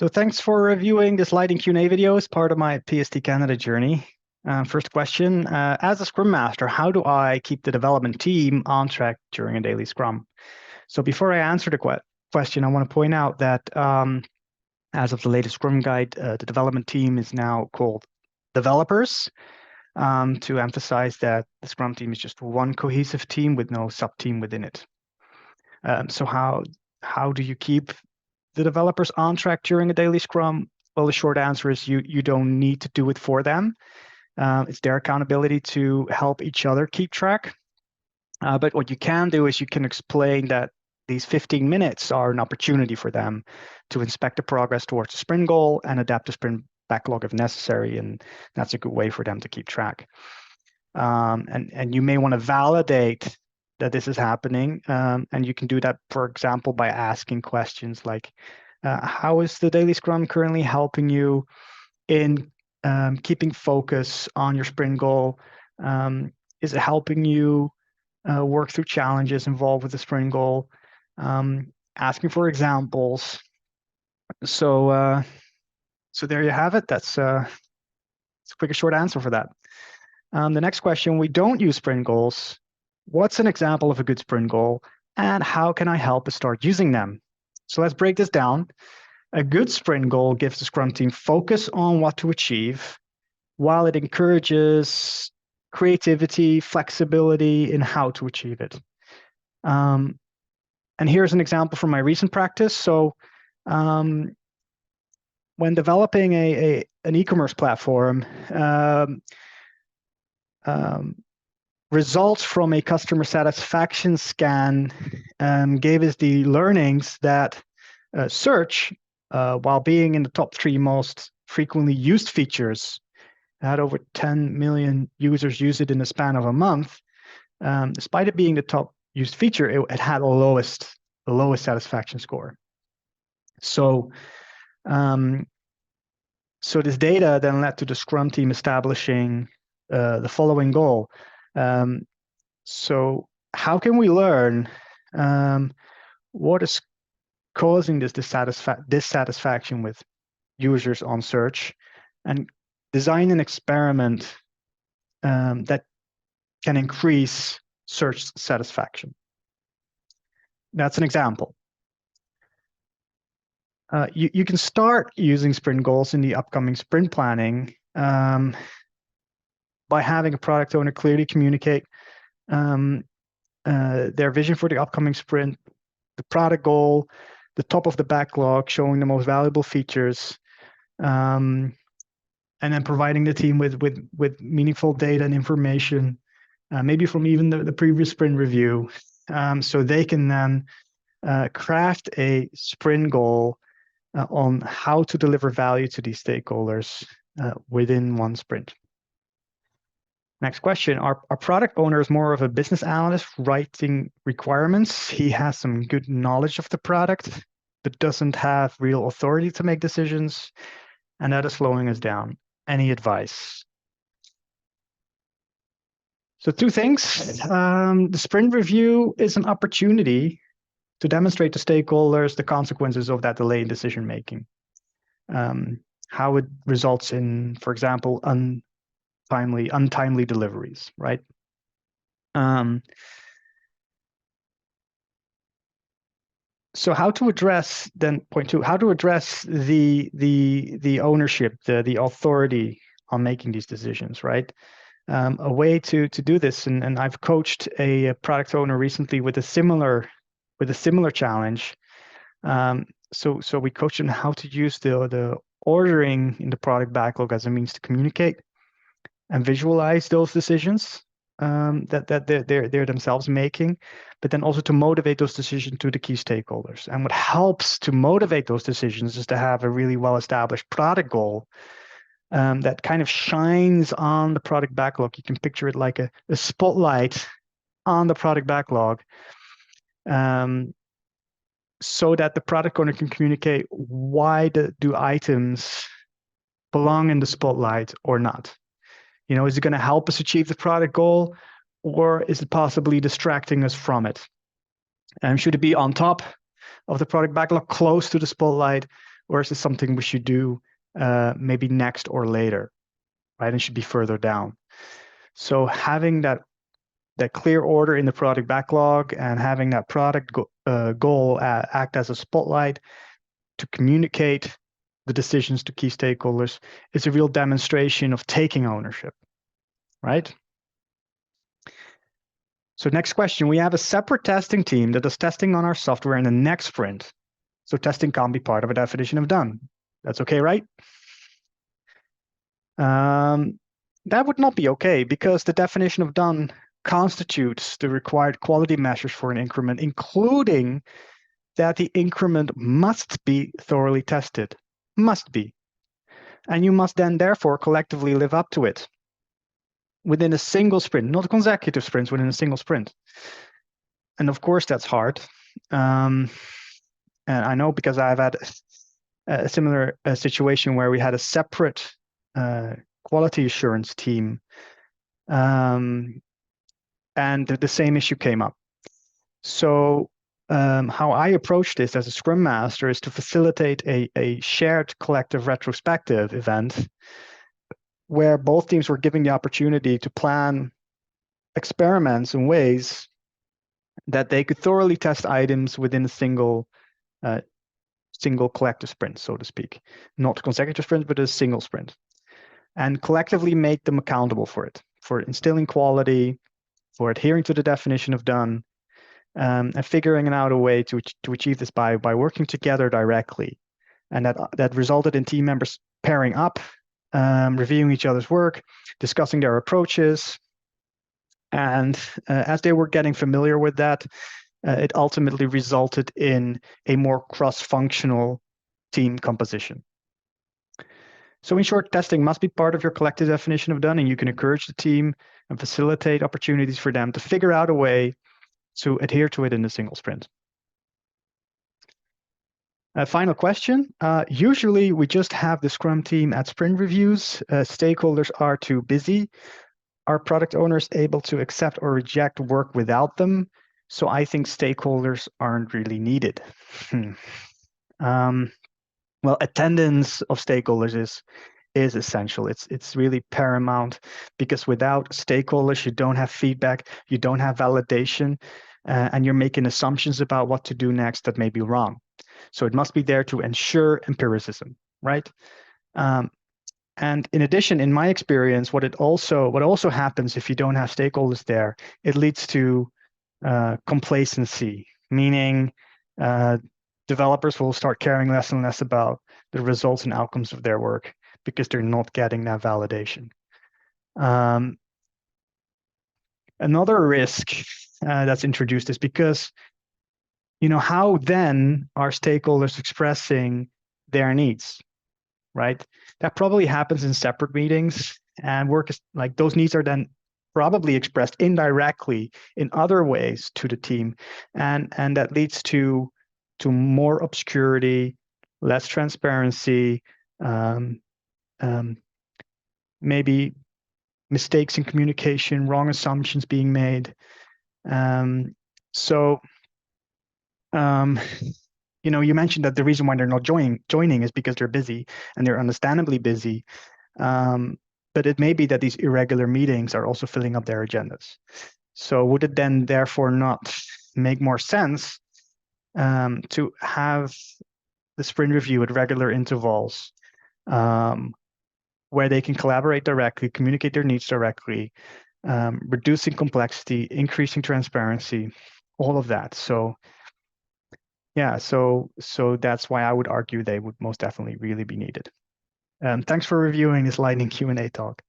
So thanks for reviewing this LightningQA video as part of my PST Canada journey. First question, as a Scrum Master, how do I keep the development team on track during a daily Scrum? So before I answer the question, I want to point out that as of the latest Scrum Guide, the development team is now called developers, to emphasize that the Scrum team is just one cohesive team with no sub-team within it. So how do you keep the developers on track during a daily Scrum? Well, the short answer is you don't need to do it for them. It's their accountability to help each other keep track. But what you can do is you can explain that these 15 minutes are an opportunity for them to inspect the progress towards the sprint goal and adapt the sprint backlog if necessary, and that's a good way for them to keep track. And you may want to validate that this is happening, and you can do that, for example, by asking questions like, how is the daily Scrum currently helping you in keeping focus on your sprint goal? Is it helping you work through challenges involved with the sprint goal? Asking for examples. So there you have it. That's a quick and short answer for that. The next question, we don't use sprint goals. What's an example of a good sprint goal, and how can I help us start using them? So let's break this down. A good sprint goal gives the Scrum team focus on what to achieve, while it encourages creativity, flexibility in how to achieve it. And here's an example from my recent practice. So when developing an e-commerce platform, results from a customer satisfaction scan gave us the learnings that search, while being in the top 3 most frequently used features, had over 10 million users use it in the span of a month. Despite it being the top used feature, it had the lowest satisfaction score. So this data then led to the Scrum team establishing the following goal. So how can we learn what is causing this dissatisfaction with users on search, and design an experiment that can increase search satisfaction? That's an example. You can start using sprint goals in the upcoming sprint planning by having a product owner clearly communicate their vision for the upcoming sprint, the product goal, the top of the backlog, showing the most valuable features, and then providing the team with meaningful data and information, maybe from even the previous sprint review, so they can then craft a sprint goal on how to deliver value to these stakeholders within one sprint. Next question, our product owner is more of a business analyst writing requirements. He has some good knowledge of the product, but doesn't have real authority to make decisions, and that is slowing us down. Any advice? So 2 things. The sprint review is an opportunity to demonstrate to stakeholders the consequences of that delay in decision making. How it results in, for example, untimely deliveries, right? So how to address, then point 2, how to address the ownership, the authority on making these decisions, right? A way to do this, and I've coached a product owner recently with a similar challenge. So we coached him how to use the ordering in the product backlog as a means to communicate and visualize those decisions that they're themselves making, but then also to motivate those decisions to the key stakeholders. And what helps to motivate those decisions is to have a really well-established product goal that kind of shines on the product backlog. You can picture it like a spotlight on the product backlog, so that the product owner can communicate why do items belong in the spotlight or not. You know, is it going to help us achieve the product goal, or is it possibly distracting us from it? Should it be on top of the product backlog, close to the spotlight, or is this something we should do maybe next or later, right? And should be further down. So having that clear order in the product backlog and having that product goal act as a spotlight to communicate the decisions to key stakeholders is a real demonstration of taking ownership, right? So next question, we have a separate testing team that does testing on our software in the next sprint. So testing can't be part of a definition of done. That's okay, right? That would not be okay because the definition of done constitutes the required quality measures for an increment, including that the increment must be thoroughly tested, must be. And you must then therefore collectively live up to it within a single sprint, not consecutive sprints, within a single sprint. And of course, that's hard. And I know because I've had a similar situation where we had a separate quality assurance team, and the same issue came up. So how I approach this as a Scrum Master is to facilitate a shared collective retrospective event where both teams were given the opportunity to plan experiments in ways that they could thoroughly test items within a single collective sprint, so to speak. Not consecutive sprints, but a single sprint. And collectively make them accountable for it, for instilling quality, for adhering to the definition of done, and figuring out a way to achieve this by working together directly. And that resulted in team members pairing up, reviewing each other's work, discussing their approaches. And as they were getting familiar with that, it ultimately resulted in a more cross-functional team composition. So in short, testing must be part of your collective definition of done, and you can encourage the team and facilitate opportunities for them to figure out a way to adhere to it in a single sprint. Final question. Usually we just have the Scrum team at sprint reviews. Stakeholders are too busy. Are product owners able to accept or reject work without them? So I think stakeholders aren't really needed. Well, attendance of stakeholders is essential. It's really paramount because without stakeholders, you don't have feedback, you don't have validation, and you're making assumptions about what to do next that may be wrong. So it must be there to ensure empiricism, right? And in addition, in my experience, what also happens if you don't have stakeholders there, it leads to complacency, meaning developers will start caring less and less about the results and outcomes of their work because they're not getting that validation. Another risk that's introduced is because, how then are stakeholders expressing their needs, right? That probably happens in separate meetings, and work is like those needs are then probably expressed indirectly in other ways to the team, and that leads to more obscurity, less transparency, maybe mistakes in communication, wrong assumptions being made. You mentioned that the reason why they're not joining is because they're busy, and they're understandably busy. But it may be that these irregular meetings are also filling up their agendas. So would it then therefore not make more sense to have the sprint review at regular intervals, where they can collaborate directly, communicate their needs directly, reducing complexity, increasing transparency, all of that. So yeah, so that's why I would argue they would most definitely really be needed. Thanks for reviewing this Lightning Q&A talk.